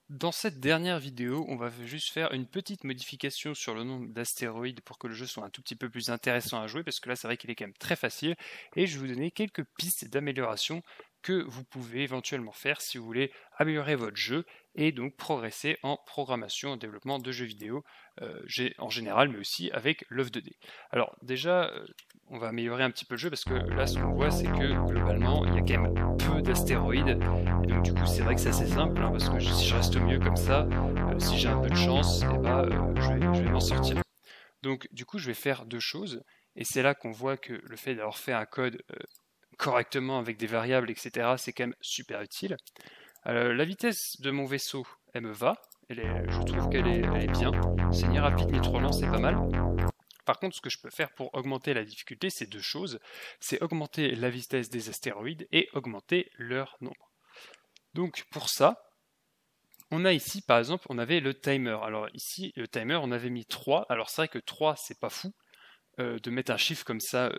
Dans cette dernière vidéo, on va juste faire une petite modification sur le nombre d'astéroïdes pour que le jeu soit un tout petit peu plus intéressant à jouer, parce que là c'est vrai qu'il est quand même très facile, et je vais vous donner quelques pistes d'amélioration que vous pouvez éventuellement faire si vous voulez améliorer votre jeu et donc progresser en programmation, en développement de jeux vidéo en général, mais aussi avec l'œuvre 2D. Alors déjà, on va améliorer un petit peu le jeu parce que là ce qu'on voit c'est que globalement il y a quand même peu d'astéroïdes et donc du coup c'est vrai que c'est assez simple hein, parce que si je reste au mieux comme ça, si j'ai un peu de chance, je vais m'en sortir. Donc du coup je vais faire deux choses et c'est là qu'on voit que le fait d'avoir fait un code correctement avec des variables etc c'est quand même super utile. La vitesse de mon vaisseau elle me va, je trouve qu'elle est bien, c'est ni rapide ni trop lent, c'est pas mal. Par contre, ce que je peux faire pour augmenter la difficulté, c'est deux choses. C'est augmenter la vitesse des astéroïdes et augmenter leur nombre. Donc pour ça, on a ici, par exemple, on avait le timer. Alors ici, le timer, on avait mis 3. Alors c'est vrai que 3, c'est pas fou de mettre un chiffre comme ça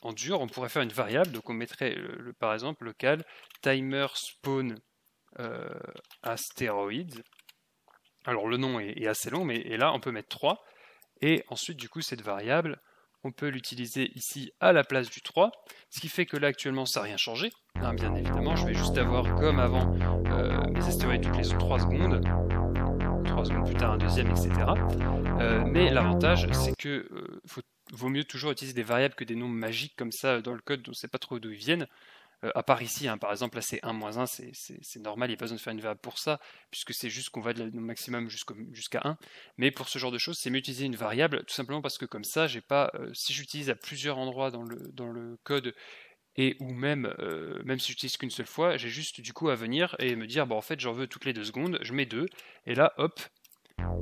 en dur. On pourrait faire une variable, donc on mettrait par exemple local timer spawn astéroïdes. Alors le nom est assez long, mais là on peut mettre 3. Et ensuite, du coup, cette variable, on peut l'utiliser ici à la place du 3, ce qui fait que là, actuellement, ça n'a rien changé. Hein, bien évidemment, je vais juste avoir, comme avant, mes astéroïdes toutes les 3 secondes, 3 secondes plus tard un deuxième, etc. Mais l'avantage, c'est que vaut mieux toujours utiliser des variables que des nombres magiques comme ça dans le code, on ne sait pas trop d'où ils viennent. À part ici, hein, par exemple, là c'est 1-1, c'est normal, il n'y a pas besoin de faire une variable pour ça, puisque c'est juste qu'on va de la maximum jusqu'à 1. Mais pour ce genre de choses, c'est mieux d'utiliser une variable, tout simplement parce que comme ça, j'ai pas, si j'utilise à plusieurs endroits dans le code, et ou même si j'utilise qu'une seule fois, j'ai juste du coup à venir et me dire, bon en fait j'en veux toutes les 2 secondes, je mets 2, et là hop,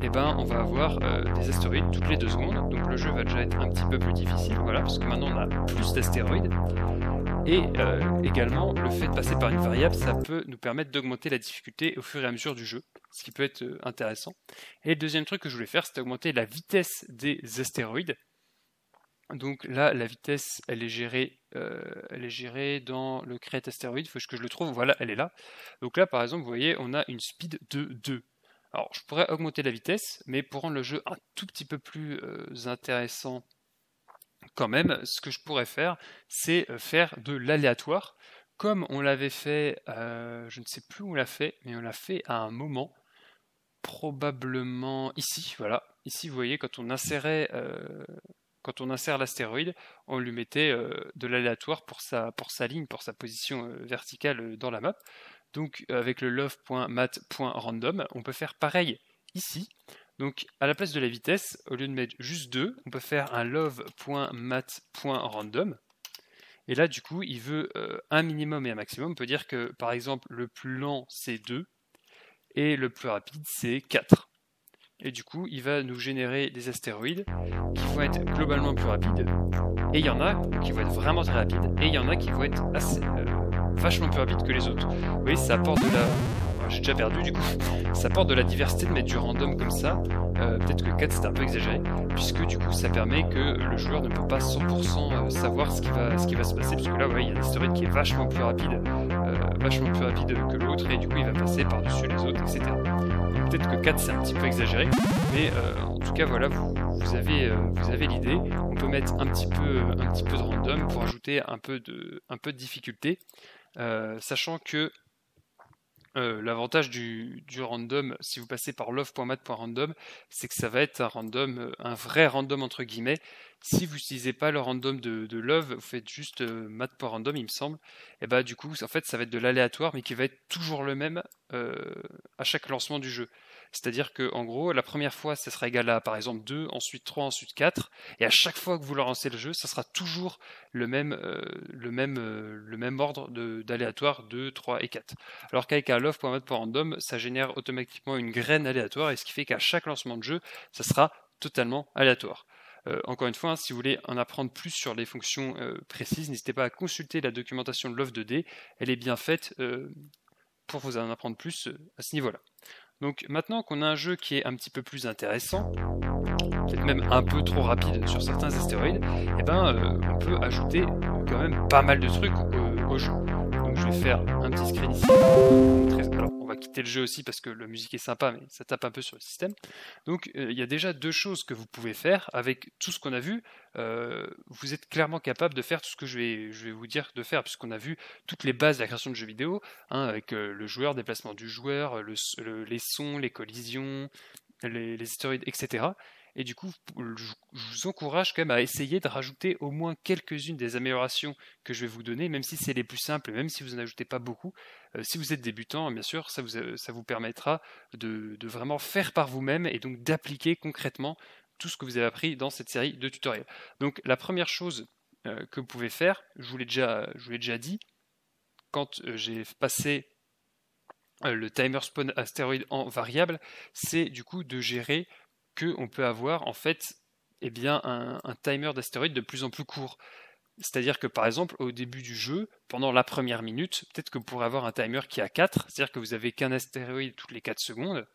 et ben on va avoir des astéroïdes toutes les 2 secondes, donc le jeu va déjà être un petit peu plus difficile, voilà, parce que maintenant on a plus d'astéroïdes. Et également, le fait de passer par une variable, ça peut nous permettre d'augmenter la difficulté au fur et à mesure du jeu, ce qui peut être intéressant. Et le deuxième truc que je voulais faire, c'était augmenter la vitesse des astéroïdes. Donc là, la vitesse, elle est gérée dans le create astéroïde, il faut que je le trouve, voilà, elle est là. Donc là, par exemple, vous voyez, on a une speed de 2. Alors, je pourrais augmenter la vitesse, mais pour rendre le jeu un tout petit peu plus intéressant, quand même, ce que je pourrais faire, c'est faire de l'aléatoire, comme on l'avait fait, je ne sais plus où on l'a fait, mais on l'a fait à un moment, probablement ici, voilà. Ici, vous voyez, quand on insère l'astéroïde, on lui mettait de l'aléatoire pour sa ligne, pour sa position verticale dans la map. Donc, avec le love.mat.random, on peut faire pareil ici. Donc à la place de la vitesse, au lieu de mettre juste 2, on peut faire un love.mat.random. Et là du coup il veut un minimum et un maximum. On peut dire que par exemple le plus lent c'est 2 et le plus rapide c'est 4. Et du coup il va nous générer des astéroïdes qui vont être globalement plus rapides. Et il y en a qui vont être vraiment très rapides. Et il y en a qui vont être vachement plus rapides que les autres. Vous voyez, ça apporte de la... J'ai déjà perdu du coup. Ça apporte de la diversité de mettre du random comme ça. Peut-être que 4 c'était un peu exagéré, puisque du coup ça permet que le joueur ne peut pas 100% savoir ce qui va se passer, puisque là ouais, il y a un astéroïde qui est vachement plus rapide que l'autre, et du coup il va passer par-dessus les autres, etc. Donc peut-être que 4 c'est un petit peu exagéré, mais en tout cas voilà, vous avez l'idée. On peut mettre un petit peu de random pour ajouter un peu de difficulté, sachant que l'avantage du random, si vous passez par love.mat.random, c'est que ça va être un vrai random entre guillemets. Si vous n'utilisez pas le random de love, vous faites juste mat.random il me semble, et bah du coup en fait ça va être de l'aléatoire mais qui va être toujours le même à chaque lancement du jeu. C'est-à-dire que en gros la première fois ça sera égal à par exemple 2, ensuite 3, ensuite 4, et à chaque fois que vous lancez le jeu, ça sera toujours le même ordre d'aléatoire 2, 3 et 4. Alors qu'avec un love.mat.random, ça génère automatiquement une graine aléatoire, et ce qui fait qu'à chaque lancement de jeu, ça sera totalement aléatoire. Encore une fois, hein, si vous voulez en apprendre plus sur les fonctions précises, n'hésitez pas à consulter la documentation de l'œuvre 2D, elle est bien faite pour vous en apprendre plus à ce niveau-là. Donc maintenant qu'on a un jeu qui est un petit peu plus intéressant, peut-être même un peu trop rapide sur certains astéroïdes, on peut ajouter quand même pas mal de trucs au jeu. Donc je je vais faire un petit screen ici. Alors, on va quitter le jeu aussi parce que la musique est sympa, mais ça tape un peu sur le système. Donc, il y a déjà deux choses que vous pouvez faire avec tout ce qu'on a vu. Vous êtes clairement capable de faire tout ce que je vais vous dire de faire, puisqu'on a vu toutes les bases de la création de jeux vidéo, avec le joueur, déplacement du joueur, les sons, les collisions, les stéroïdes, etc. Et du coup, je vous encourage quand même à essayer de rajouter au moins quelques-unes des améliorations que je vais vous donner, même si c'est les plus simples, même si vous n'en ajoutez pas beaucoup. Si vous êtes débutant, bien sûr, ça vous permettra de vraiment faire par vous-même et donc d'appliquer concrètement tout ce que vous avez appris dans cette série de tutoriels. Donc la première chose que vous pouvez faire, je vous l'ai déjà dit, quand j'ai passé le timer spawn astéroïde en variable, c'est du coup de gérer qu'on peut avoir en fait un timer d'astéroïdes de plus en plus court. C'est-à-dire que par exemple au début du jeu, pendant la première minute, peut-être que vous pourrez avoir un timer qui est à 4, c'est-à-dire que vous avez qu'un astéroïde toutes les 4 secondes,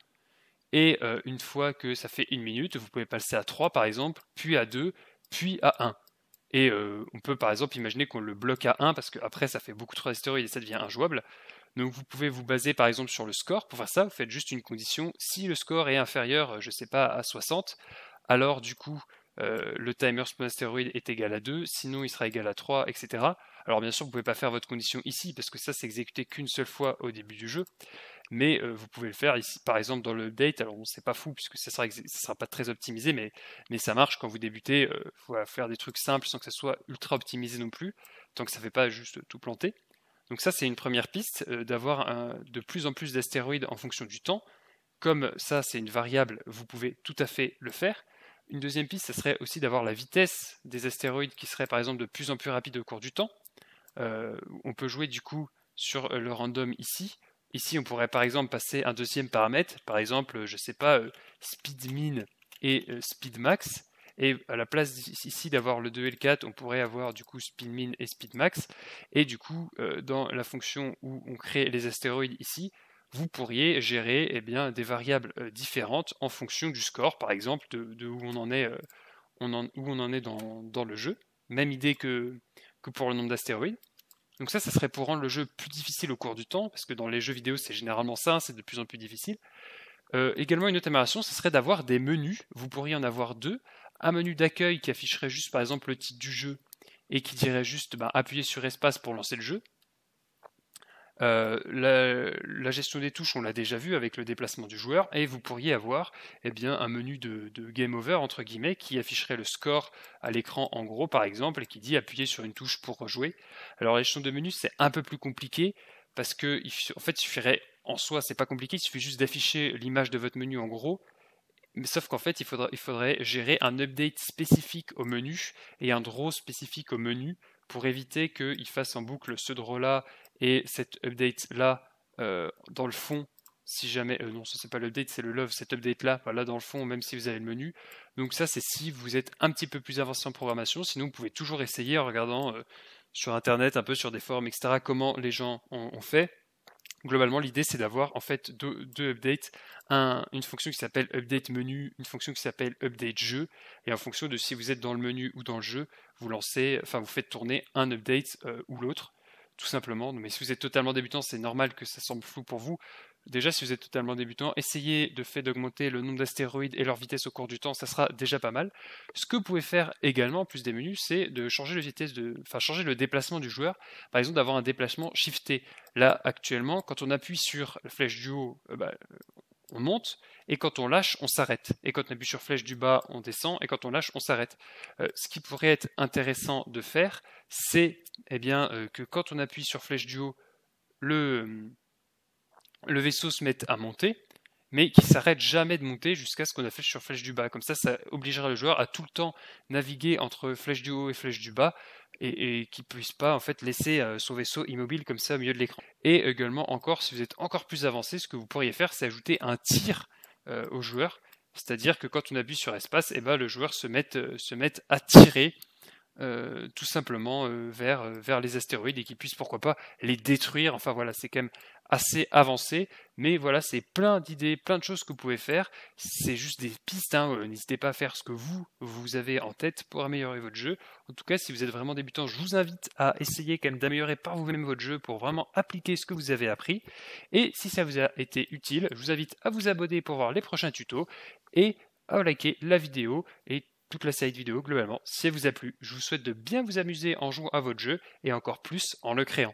et une fois que ça fait une minute, vous pouvez passer à 3 par exemple, puis à 2, puis à 1. Et on peut par exemple imaginer qu'on le bloque à 1 parce qu'après ça fait beaucoup trop d'astéroïdes et ça devient injouable. Donc vous pouvez vous baser par exemple sur le score. Pour faire ça, vous faites juste une condition. Si le score est inférieur, je sais pas, à 60, alors du coup le timer spawn astéroïde est égal à 2, sinon il sera égal à 3, etc. Alors bien sûr, vous ne pouvez pas faire votre condition ici parce que ça c'est exécuté qu'une seule fois au début du jeu. Mais vous pouvez le faire ici, par exemple dans le update. Alors c'est pas fou puisque ça sera pas très optimisé, mais ça marche quand vous débutez. Faut faire des trucs simples sans que ça soit ultra optimisé non plus, tant que ça fait pas juste tout planter. Donc ça c'est une première piste, d'avoir de plus en plus d'astéroïdes en fonction du temps. Comme ça c'est une variable, vous pouvez tout à fait le faire. Une deuxième piste, ça serait aussi d'avoir la vitesse des astéroïdes qui serait par exemple de plus en plus rapide au cours du temps. On peut jouer du coup sur le random ici. Ici, on pourrait par exemple passer un deuxième paramètre, par exemple, je sais pas, speed min et speed max. Et à la place ici d'avoir le 2 et le 4, on pourrait avoir du coup speed min et speed max. Et du coup, dans la fonction où on crée les astéroïdes ici, vous pourriez gérer des variables différentes en fonction du score, par exemple, de où on en est, dans le jeu. Même idée que pour le nombre d'astéroïdes. Donc ça serait pour rendre le jeu plus difficile au cours du temps, parce que dans les jeux vidéo, c'est généralement ça, c'est de plus en plus difficile. Également, une autre amélioration, ce serait d'avoir des menus. Vous pourriez en avoir deux. Un menu d'accueil qui afficherait juste, par exemple, le titre du jeu, et qui dirait juste appuyer sur espace pour lancer le jeu. La gestion des touches, on l'a déjà vu avec le déplacement du joueur, et vous pourriez avoir un menu de game over entre guillemets qui afficherait le score à l'écran en gros par exemple et qui dit appuyer sur une touche pour rejouer. Alors la gestion de menu c'est un peu plus compliqué parce que en fait il suffirait, en soi c'est pas compliqué, il suffit juste d'afficher l'image de votre menu en gros. Mais sauf qu'en fait, il faudrait gérer un update spécifique au menu et un draw spécifique au menu pour éviter qu'il fasse en boucle ce draw-là et cet update-là dans le fond. Si jamais, non, ça c'est pas l'update, c'est le love, cet update-là, voilà, dans le fond, même si vous avez le menu. Donc ça, c'est si vous êtes un petit peu plus avancé en programmation. Sinon, vous pouvez toujours essayer en regardant sur Internet, un peu sur des forums, etc., comment les gens ont fait. Globalement, l'idée c'est d'avoir en fait deux updates, une fonction qui s'appelle update menu, une fonction qui s'appelle update jeu, et en fonction de si vous êtes dans le menu ou dans le jeu, vous faites tourner un update ou l'autre, tout simplement. Mais si vous êtes totalement débutant, c'est normal que ça semble flou pour vous. Déjà, si vous êtes totalement débutant, essayez d'augmenter le nombre d'astéroïdes et leur vitesse au cours du temps, ça sera déjà pas mal. Ce que vous pouvez faire également, en plus des menus, c'est de changer changer le déplacement du joueur. Par exemple, d'avoir un déplacement shifté. Là, actuellement, quand on appuie sur la flèche du haut, on monte, et quand on lâche, on s'arrête. Et quand on appuie sur flèche du bas, on descend, et quand on lâche, on s'arrête. Ce qui pourrait être intéressant de faire, c'est que quand on appuie sur flèche du haut, le vaisseau se met à monter, mais qui s'arrête jamais de monter jusqu'à ce qu'on a fait sur flèche du bas. Comme ça obligera le joueur à tout le temps naviguer entre flèche du haut et flèche du bas, et qu'il ne puisse pas en fait laisser son vaisseau immobile comme ça au milieu de l'écran. Et également encore, si vous êtes encore plus avancé, ce que vous pourriez faire, c'est ajouter un tir au joueur, c'est-à-dire que quand on appuie sur espace, le joueur se met à tirer tout simplement vers les astéroïdes et qu'ils puissent pourquoi pas les détruire. Enfin voilà, c'est quand même assez avancé, mais voilà, c'est plein d'idées, plein de choses que vous pouvez faire. C'est juste des pistes, hein. N'hésitez pas à faire ce que vous avez en tête pour améliorer votre jeu. En tout cas, si vous êtes vraiment débutant, je vous invite à essayer quand même d'améliorer par vous-même votre jeu pour vraiment appliquer ce que vous avez appris. Et si ça vous a été utile, je vous invite à vous abonner pour voir les prochains tutos et à liker la vidéo et toute la série de vidéos globalement. Si elle vous a plu, je vous souhaite de bien vous amuser en jouant à votre jeu et encore plus en le créant.